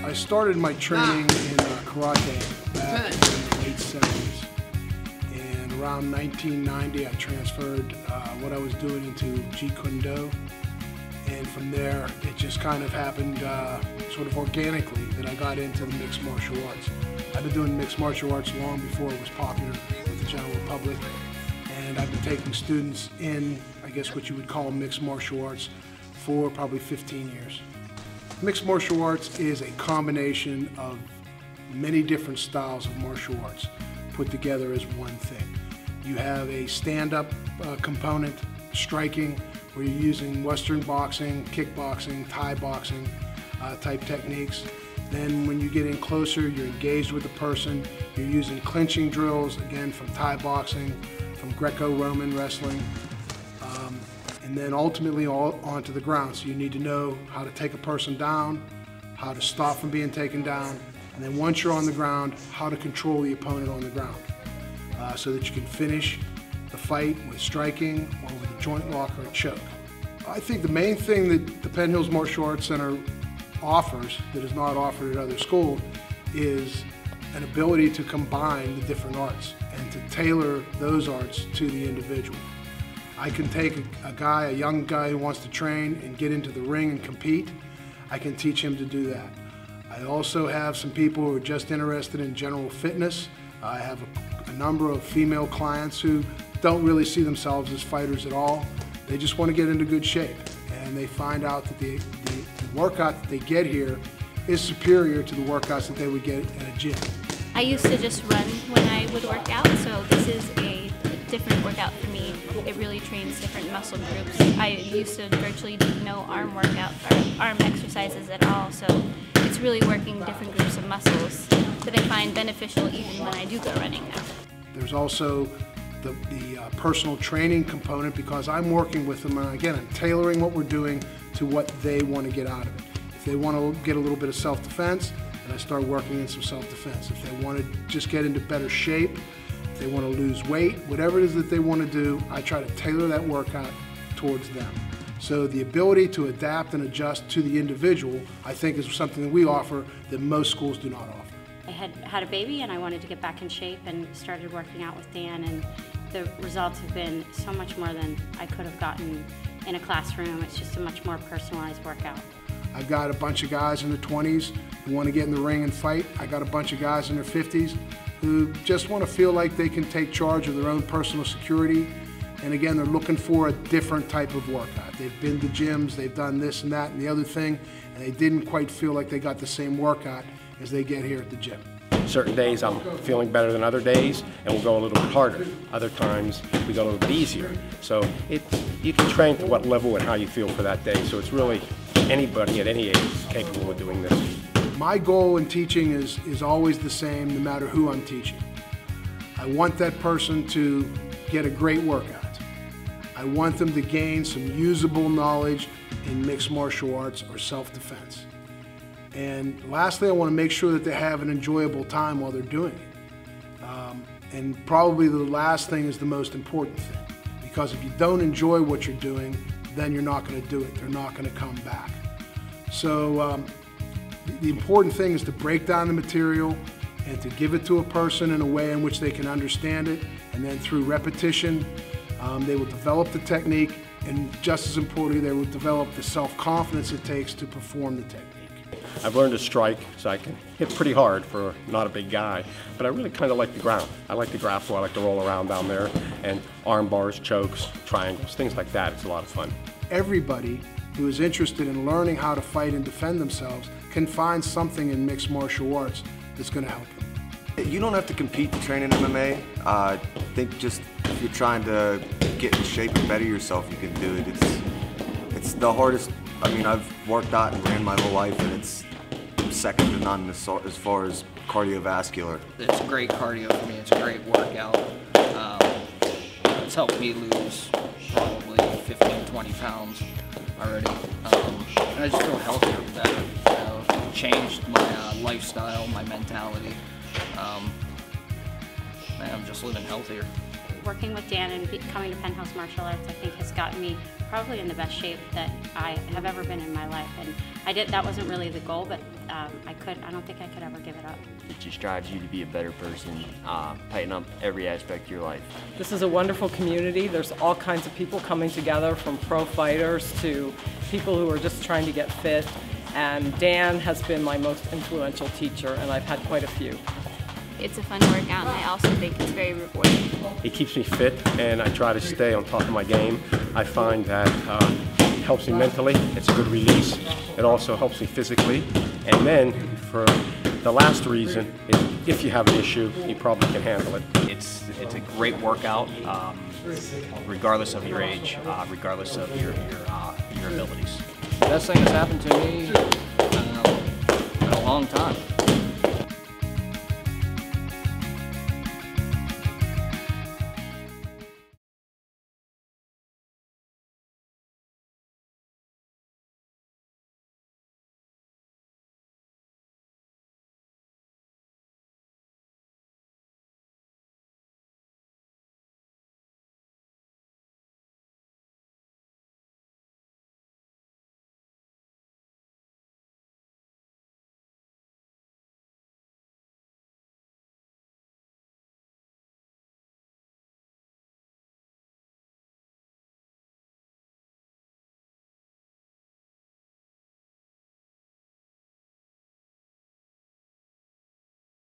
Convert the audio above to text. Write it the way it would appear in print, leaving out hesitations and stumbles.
I started my training in karate back in the late 70s. And around 1990, I transferred what I was doing into Jeet Kune Do. And from there, it just kind of happened sort of organically that I got into the mixed martial arts. I've been doing mixed martial arts long before it was popular with the general public. And I've been taking students in, I guess what you would call mixed martial arts, for probably 15 years. Mixed martial arts is a combination of many different styles of martial arts put together as one thing. You have a stand-up component, striking, where you're using Western boxing, kickboxing, Thai boxing type techniques. Then when you get in closer, you're engaged with the person. You're using clinching drills, again from Thai boxing, from Greco-Roman wrestling. And then ultimately onto the ground. So you need to know how to take a person down, how to stop from being taken down, and then once you're on the ground, how to control the opponent on the ground so that you can finish the fight with striking or with a joint lock or a choke. I think the main thing that the Penn Hills Martial Arts Center offers that is not offered at other schools is an ability to combine the different arts and to tailor those arts to the individual. I can take a young guy who wants to train and get into the ring and compete. I can teach him to do that. I also have some people who are just interested in general fitness. I have a number of female clients who don't really see themselves as fighters at all. They just want to get into good shape, and they find out that the workout that they get here is superior to the workouts that they would get at a gym. I used to just run when I would work out, so this is a different workout for me. It really trains different muscle groups. I used to virtually do no arm workout or arm exercises at all, so it's really working different groups of muscles that I find beneficial even when I do go running now. There's also the personal training component, because I'm working with them, and again, I'm tailoring what we're doing to what they want to get out of it. If they want to get a little bit of self-defense, then I start working in some self-defense. If they want to just get into better shape, if they want to lose weight, whatever it is that they want to do, I try to tailor that workout towards them. So the ability to adapt and adjust to the individual, I think, is something that we offer that most schools do not offer. I had a baby and I wanted to get back in shape and started working out with Dan, and the results have been so much more than I could have gotten in a classroom. It's just a much more personalized workout. I've got a bunch of guys in their 20s who want to get in the ring and fight. I got a bunch of guys in their 50s who just want to feel like they can take charge of their own personal security. And again, they're looking for a different type of workout. They've been to gyms, they've done this and that and the other thing, and they didn't quite feel like they got the same workout as they get here at the gym. Certain days I'm feeling better than other days, and we'll go a little bit harder. Other times we go a little bit easier. So you can train to what level and how you feel for that day. So it's really anybody at any age is capable of doing this. My goal in teaching is always the same, no matter who I'm teaching. I want that person to get a great workout. I want them to gain some usable knowledge in mixed martial arts or self-defense. And lastly, I want to make sure that they have an enjoyable time while they're doing it. And probably the last thing is the most important thing, because if you don't enjoy what you're doing, then you're not going to do it. They're not going to come back. So the important thing is to break down the material and to give it to a person in a way in which they can understand it, and then through repetition, they will develop the technique, and just as importantly, they will develop the self-confidence it takes to perform the technique. I've learned to strike, so I can hit pretty hard for not a big guy, but I really kind of like the ground. I like to grapple, I like to roll around down there, and arm bars, chokes, triangles, things like that. It's a lot of fun. Everybody who is interested in learning how to fight and defend themselves can find something in mixed martial arts that's going to help them. You don't have to compete to train in MMA. I think just if you're trying to get in shape and better yourself, you can do it. It's the hardest. I mean, I've worked out and ran my whole life, and it's second to none as far as cardiovascular. It's great cardio for me. It's a great workout. It's helped me lose probably 15, 20 pounds already. And I just feel healthier, better. You know, changed my lifestyle, my mentality. And I'm just living healthier. Working with Dan and coming to Penn Hills Martial Arts, I think, has gotten me probably in the best shape that I have ever been in my life. And that wasn't really the goal, but I don't think I could ever give it up. It just drives you to be a better person, tighten up every aspect of your life. This is a wonderful community. There's all kinds of people coming together, from pro fighters to people who are just trying to get fit. And Dan has been my most influential teacher, and I've had quite a few. It's a fun workout, and I also think it's very rewarding. It keeps me fit, and I try to stay on top of my game. I find that it helps me mentally. It's a good release. It also helps me physically. And then, for the last reason, is if you have an issue, you probably can handle it. It's a great workout, regardless of your age, regardless of your abilities. Best thing that's happened to me in a long time.